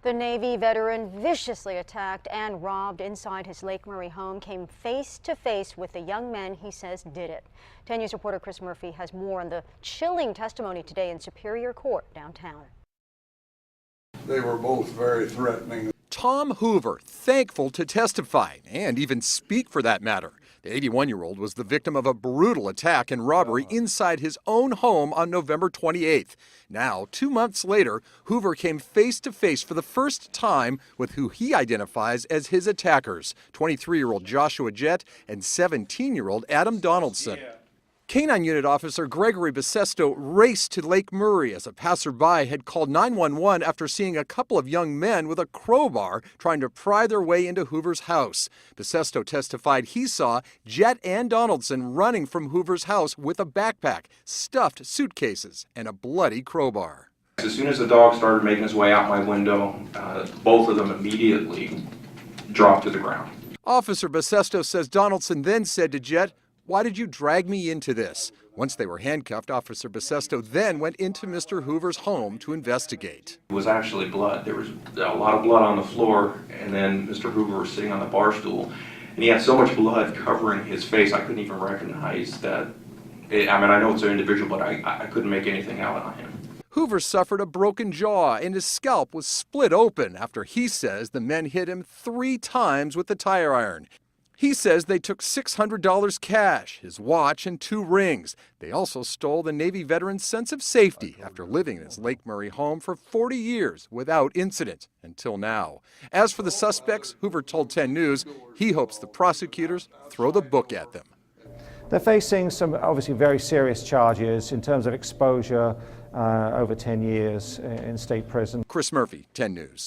The Navy veteran, viciously attacked and robbed inside his Lake Murray home, came face to face with the young men he says did it. 10 News reporter Chris Murphy has more on the chilling testimony today in Superior Court downtown. They were both very threatening. Tom Hoover, thankful to testify and even speak for that matter. The 81-year-old was the victim of a brutal attack and robbery inside his own home on November 28th. Now, 2 months later, Hoover came face to face for the first time with who he identifies as his attackers, 23-year-old Joshua Jett and 17-year-old Adam Donaldson. K-9 Unit Officer Gregory Bisesto raced to Lake Murray as a passerby had called 911 after seeing a couple of young men with a crowbar trying to pry their way into Hoover's house. Bisesto testified he saw Jett and Donaldson running from Hoover's house with a backpack, stuffed suitcases, and a bloody crowbar. As soon as the dog started making his way out my window, both of them immediately dropped to the ground. Officer Bisesto says Donaldson then said to Jett, "Why did you drag me into this?" Once they were handcuffed, Officer Bisesto then went into Mr. Hoover's home to investigate. It was actually blood. There was a lot of blood on the floor, and then Mr. Hoover was sitting on the bar stool, and he had so much blood covering his face I couldn't even recognize that. I know it's an individual, but I couldn't make anything out on him. Hoover suffered a broken jaw and his scalp was split open after he says the men hit him 3 times with the tire iron. He says they took $600 cash, his watch, and 2 rings. They also stole the Navy veteran's sense of safety after living in his Lake Murray home for 40 years without incident until now. As for the suspects, Hoover told 10 News he hopes the prosecutors throw the book at them. They're facing some obviously very serious charges in terms of exposure over 10 years in state prison. Chris Murphy, 10 News.